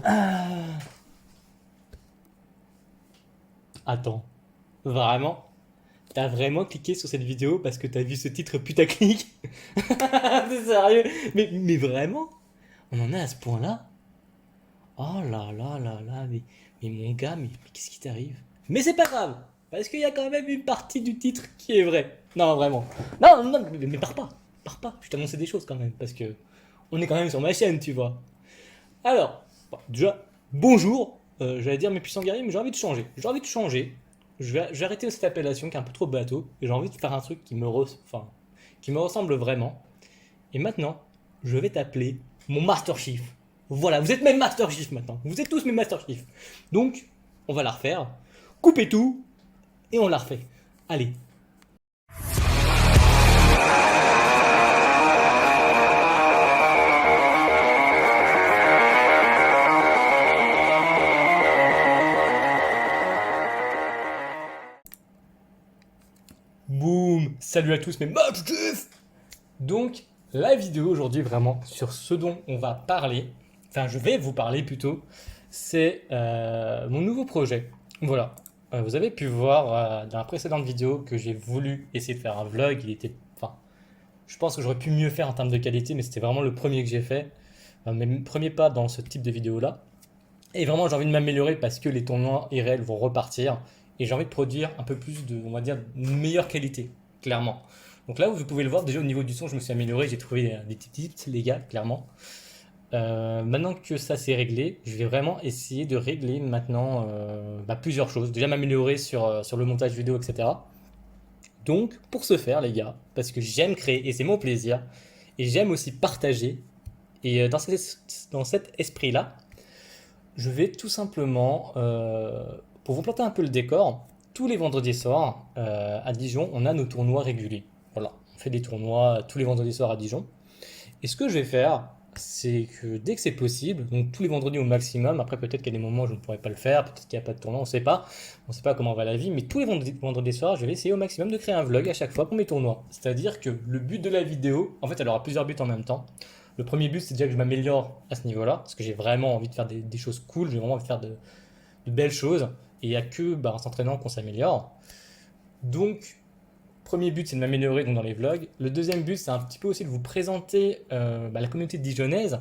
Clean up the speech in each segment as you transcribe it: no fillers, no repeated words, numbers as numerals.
Ah, attends, vraiment? T'as vraiment cliqué sur cette vidéo parce que t'as vu ce titre putaclic? C'est sérieux? Mais vraiment? On en est à ce point-là? Oh là là là là, mais mon gars, mais qu'est-ce qui t'arrive? Mais c'est pas grave, parce qu'il y a quand même une partie du titre qui est vraie. Non, vraiment. Non, non, mais pars pas, je t'annonçais des choses quand même, parce que on est quand même sur ma chaîne, tu vois. Alors, bon, déjà, bonjour, j'allais dire mes puissants guerriers, mais j'ai envie de changer. J'ai envie de changer. Je vais arrêter cette appellation qui est un peu trop bateau, et j'ai envie de faire un truc enfin, qui me ressemble vraiment. Et maintenant, je vais t'appeler mon Master Chief. Voilà, vous êtes mes Master Chief maintenant. Vous êtes tous mes Master Chief. Donc, on va la refaire. Coupez tout et on la refait. Allez. Boum. Salut à tous mes Master Chief. Donc, la vidéo aujourd'hui, vraiment, sur ce dont on va parler, enfin, je vais vous parler plutôt, c'est mon nouveau projet. Voilà. Vous avez pu voir dans la précédente vidéo que j'ai voulu essayer de faire un vlog. Il était, enfin, je pense que j'aurais pu mieux faire en termes de qualité, mais c'était vraiment le premier que j'ai fait. Mes premiers pas dans ce type de vidéo-là. Et vraiment, j'ai envie de m'améliorer parce que les tournois IRL vont repartir. Et j'ai envie de produire un peu plus de, on va dire, une meilleure qualité, clairement. Donc là, vous pouvez le voir, déjà au niveau du son, je me suis amélioré. J'ai trouvé des petits tips, les gars, clairement. Maintenant que ça c'est réglé, je vais vraiment essayer de régler maintenant plusieurs choses. Déjà m'améliorer sur le montage vidéo, etc. Donc, pour ce faire, les gars, parce que j'aime créer et c'est mon plaisir, et j'aime aussi partager, et dans cet esprit-là, je vais tout simplement, pour vous planter un peu le décor, tous les vendredis soirs à Dijon, on a nos tournois réguliers. Voilà, on fait des tournois tous les vendredis soirs à Dijon. Et ce que je vais faire, c'est que dès que c'est possible, donc tous les vendredis au maximum, après peut-être qu'il y a des moments où je ne pourrai pas le faire, peut-être qu'il n'y a pas de tournoi, on sait pas comment va la vie, mais tous les vendredis soirs, je vais essayer au maximum de créer un vlog à chaque fois pour mes tournois. C'est-à-dire que le but de la vidéo, en fait, elle aura plusieurs buts en même temps. Le premier but, c'est déjà que je m'améliore à ce niveau-là, parce que j'ai vraiment envie de faire des choses cool, j'ai vraiment envie de faire de belles choses, et il n'y a que en s'entraînant qu'on s'améliore. Donc, premier but, c'est de m'améliorer donc dans les vlogs. Le deuxième but, c'est un petit peu aussi de vous présenter la communauté dijonnaise,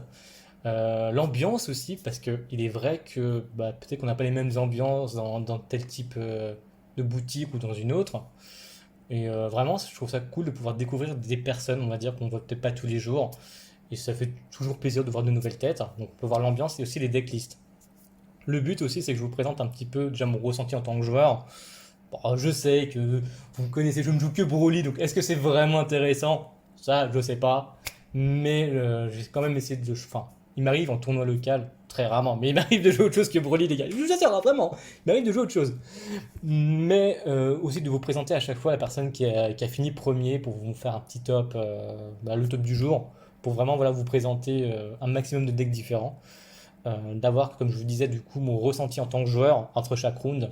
l'ambiance aussi, parce qu'il est vrai que peut-être qu'on n'a pas les mêmes ambiances dans tel type de boutique ou dans une autre. Et vraiment, je trouve ça cool de pouvoir découvrir des personnes, on va dire, qu'on voit peut-être pas tous les jours. Et ça fait toujours plaisir de voir de nouvelles têtes. Donc on peut voir l'ambiance et aussi les decklists. Le but aussi, c'est que je vous présente un petit peu déjà mon ressenti en tant que joueur. Bon, je sais que vous connaissez, je ne joue que Broly, donc est-ce que c'est vraiment intéressant? Ça, je sais pas. Mais j'ai quand même essayé de. Enfin, il m'arrive en tournoi local, très rarement, mais il m'arrive de jouer autre chose que Broly, les gars. Je vous assure, hein, vraiment, il m'arrive de jouer autre chose. Mais aussi de vous présenter à chaque fois la personne qui a fini premier pour vous faire un petit top, le top du jour, pour vraiment voilà, vous présenter un maximum de decks différents. D'avoir, comme je vous disais, du coup, mon ressenti en tant que joueur entre chaque round.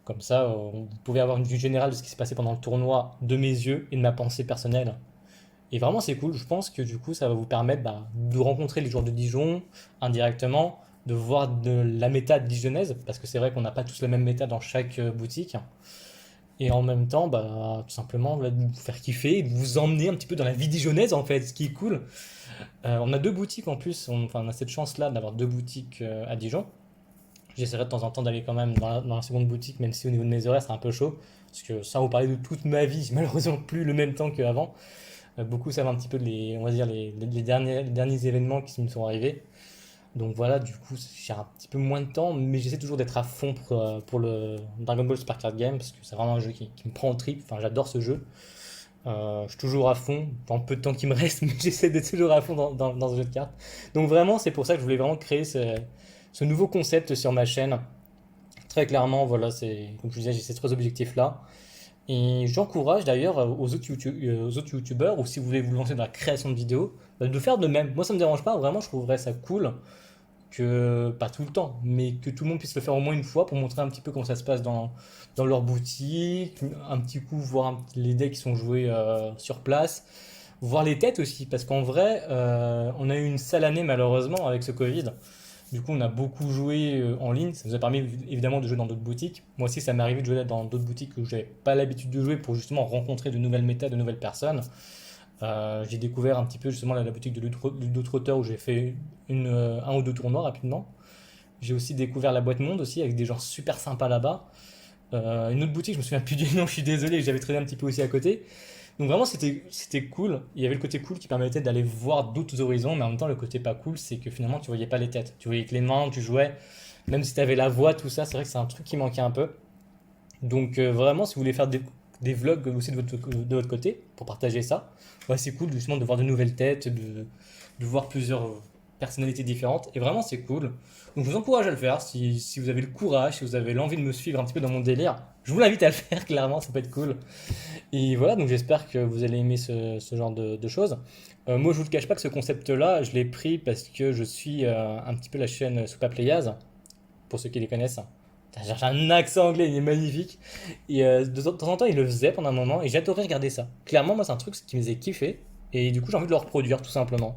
Comme ça, vous pouvez avoir une vue générale de ce qui s'est passé pendant le tournoi de mes yeux et de ma pensée personnelle. Et vraiment, c'est cool. Je pense que du coup, ça va vous permettre de rencontrer les joueurs de Dijon indirectement, de voir de la méta dijonnaise, parce que c'est vrai qu'on n'a pas tous la même méta dans chaque boutique. Et en même temps, tout simplement, de vous faire kiffer, de vous emmener un petit peu dans la vie dijonnaise, en fait, ce qui est cool. On a deux boutiques en plus, on a cette chance-là d'avoir deux boutiques à Dijon. J'essaierai de temps en temps d'aller quand même dans la seconde boutique, même si au niveau de mes horaires, c'est un peu chaud. Parce que sans vous parler de toute ma vie, j'ai malheureusement plus le même temps qu'avant. Beaucoup savent un petit peu on va dire les derniers événements qui me sont arrivés. Donc voilà, du coup, j'ai un petit peu moins de temps, mais j'essaie toujours d'être à fond pour le Dragon Ball Super Card Game, parce que c'est vraiment un jeu qui me prend au trip. Enfin, j'adore ce jeu. Je suis toujours à fond, dans le peu de temps qui me reste, mais j'essaie d'être toujours à fond dans ce jeu de cartes. Donc vraiment, c'est pour ça que je voulais vraiment créer ce nouveau concept sur ma chaîne. Très clairement, voilà, c'est comme je disais, j'ai ces trois objectifs-là. Et j'encourage d'ailleurs aux autres youtubeurs, ou si vous voulez vous lancer dans la création de vidéos, de faire de même. Moi, ça me dérange pas, vraiment, je trouverais ça cool que, pas tout le temps, mais que tout le monde puisse le faire au moins une fois pour montrer un petit peu comment ça se passe dans leur boutique, un petit coup voir les decks qui sont joués sur place, voir les têtes aussi, parce qu'en vrai, on a eu une sale année malheureusement avec ce Covid. Du coup, on a beaucoup joué en ligne. Ça nous a permis évidemment de jouer dans d'autres boutiques. Moi aussi, ça m'est arrivé de jouer dans d'autres boutiques où j'avais pas l'habitude de jouer pour justement rencontrer de nouvelles méta, de nouvelles personnes. J'ai découvert un petit peu justement la boutique de Ludo Trotter où j'ai fait un ou deux tournois rapidement. J'ai aussi découvert la boîte monde aussi avec des gens super sympas là-bas. Une autre boutique, je me souviens plus du nom, je suis désolé, j'avais traîné un petit peu aussi à côté. Donc vraiment c'était cool. Il y avait le côté cool qui permettait d'aller voir d'autres horizons, mais en même temps le côté pas cool, c'est que finalement tu voyais pas les têtes. Tu voyais que les mains, tu jouais, même si tu avais la voix, tout ça, c'est vrai que c'est un truc qui manquait un peu. Donc vraiment, si vous voulez faire des vlogs aussi de votre côté, pour partager ça, ouais, c'est cool justement de voir de nouvelles têtes, de voir plusieurs personnalités différentes. Et vraiment, c'est cool. Donc je vous encourage à le faire si vous avez le courage, si vous avez l'envie de me suivre un petit peu dans mon délire. Je vous l'invite à le faire, clairement, ça peut être cool. Et voilà, donc j'espère que vous allez aimer ce genre de choses. Moi, je vous le cache pas que ce concept-là, je l'ai pris parce que je suis un petit peu la chaîne Soupa Playaz, pour ceux qui les connaissent. J'ai un accent anglais, il est magnifique. Et de temps en temps, il le faisait pendant un moment et j'adorais regarder ça. Clairement, moi, c'est un truc qui me faisait kiffer. Et du coup, j'ai envie de le reproduire, tout simplement.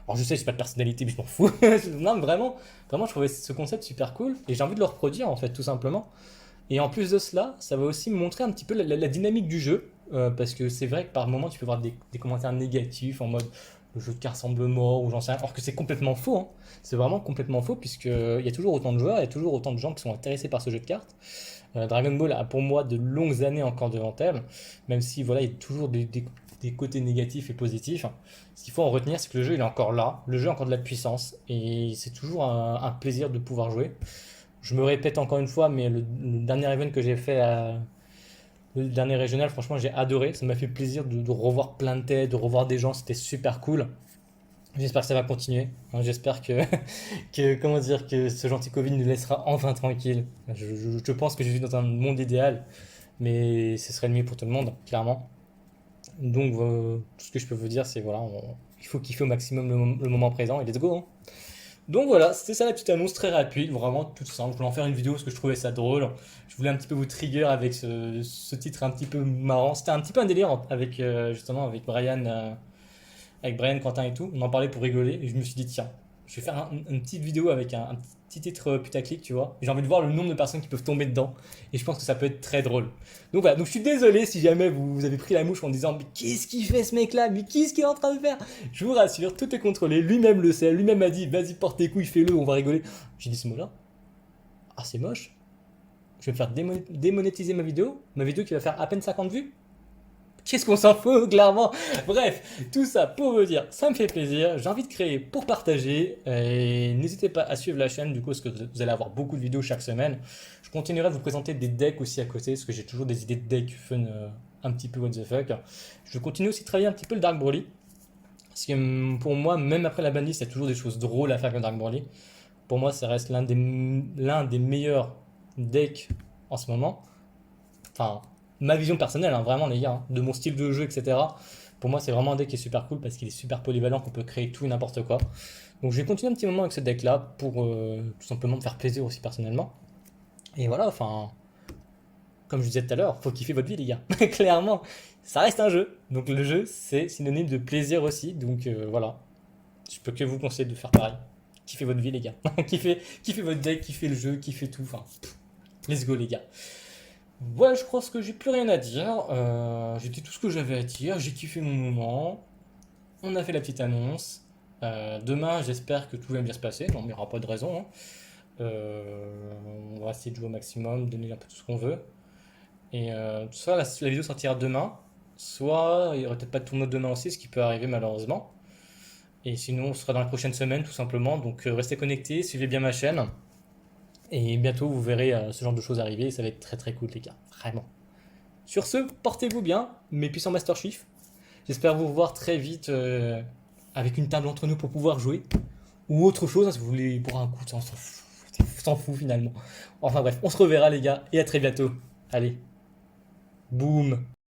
Alors, je sais, c'est pas de personnalité, mais je m'en fous. Non, mais vraiment, je trouvais ce concept super cool. Et j'ai envie de le reproduire, en fait, tout simplement. Et en plus de cela, ça va aussi me montrer un petit peu la dynamique du jeu. Parce que c'est vrai que par moments, tu peux voir des commentaires négatifs en mode le jeu de cartes semble mort ou j'en sais rien. Or que c'est complètement faux, hein. C'est vraiment complètement faux, puisqu'il y a toujours autant de joueurs, il y a toujours autant de gens qui sont intéressés par ce jeu de cartes. Dragon Ball a pour moi de longues années encore devant elle, même si voilà, il y a toujours des côtés négatifs et positifs. Ce qu'il faut en retenir, c'est que le jeu il est encore là, le jeu a encore de la puissance, et c'est toujours un plaisir de pouvoir jouer. Je me répète encore une fois, mais le dernier event que j'ai fait le dernier régional, franchement, j'ai adoré. Ça m'a fait plaisir de revoir plein de têtes, de revoir des gens. C'était super cool. J'espère que ça va continuer. Hein. J'espère comment dire, que ce gentil Covid nous laissera enfin tranquille. Je pense que je vis dans un monde idéal, mais ce serait le mieux pour tout le monde, clairement. Donc, tout ce que je peux vous dire, c'est voilà, il faut kiffer au maximum le moment présent et let's go, hein. Donc voilà, c'était ça la petite annonce très rapide, vraiment toute simple. Je voulais en faire une vidéo parce que je trouvais ça drôle. Je voulais un petit peu vous trigger avec ce titre un petit peu marrant. C'était un petit peu un délire avec justement avec Brian, Quentin et tout. On en parlait pour rigoler et je me suis dit tiens, je vais faire une petite vidéo avec un petit titre putaclic, tu vois. J'ai envie de voir le nombre de personnes qui peuvent tomber dedans et je pense que ça peut être très drôle. Donc voilà, donc je suis désolé si jamais vous avez pris la mouche en disant mais qu'est-ce qu'il fait ce mec là, mais qu'est-ce qu'il est en train de faire. Je vous rassure, tout est contrôlé, lui-même le sait, lui-même a dit vas-y porte tes couilles, fais-le, on va rigoler. J'ai dit ce mot-là. Ah c'est moche. Je vais me faire démonétiser ma vidéo qui va faire à peine 50 vues. Qu'est-ce qu'on s'en fout, clairement. Bref, tout ça pour vous dire, ça me fait plaisir. J'ai envie de créer pour partager. Et n'hésitez pas à suivre la chaîne, du coup, parce que vous allez avoir beaucoup de vidéos chaque semaine. Je continuerai de vous présenter des decks aussi à côté, parce que j'ai toujours des idées de decks fun un petit peu what the fuck. Je continue aussi de travailler un petit peu le Dark Broly. Parce que pour moi, même après la banlist, il y a toujours des choses drôles à faire avec le Dark Broly. Pour moi, ça reste l'un des meilleurs decks en ce moment. Enfin, ma vision personnelle, hein, vraiment les gars, hein, de mon style de jeu, etc. Pour moi, c'est vraiment un deck qui est super cool parce qu'il est super polyvalent, qu'on peut créer tout et n'importe quoi. Donc je vais continuer un petit moment avec ce deck-là pour tout simplement me faire plaisir aussi personnellement. Et voilà, enfin, comme je disais tout à l'heure, faut kiffer votre vie les gars. Clairement, ça reste un jeu. Donc le jeu, c'est synonyme de plaisir aussi. Donc voilà, je peux que vous conseiller de faire pareil. Kiffez votre vie les gars. kiffez votre deck, kiffez le jeu, kiffez tout. Enfin, let's go les gars. Ouais, je pense que j'ai plus rien à dire. J'ai dit tout ce que j'avais à dire. J'ai kiffé mon moment. On a fait la petite annonce. Demain, j'espère que tout va bien se passer. Non, mais il n'y aura pas de raison, hein. On va essayer de jouer au maximum, donner un peu tout ce qu'on veut. Et soit la vidéo sortira demain, soit il n'y aura peut-être pas de tournoi demain aussi, ce qui peut arriver malheureusement. Et sinon, on sera dans la prochaine semaine, tout simplement. Donc, restez connectés, suivez bien ma chaîne. Et bientôt, vous verrez ce genre de choses arriver. Et ça va être très très cool, les gars. Vraiment. Sur ce, portez-vous bien, mes puissants Master Chief. J'espère vous revoir très vite avec une table entre nous pour pouvoir jouer. Ou autre chose, hein, si vous voulez boire un coup, on s'en fout finalement. Enfin bref, on se reverra, les gars. Et à très bientôt. Allez, boum.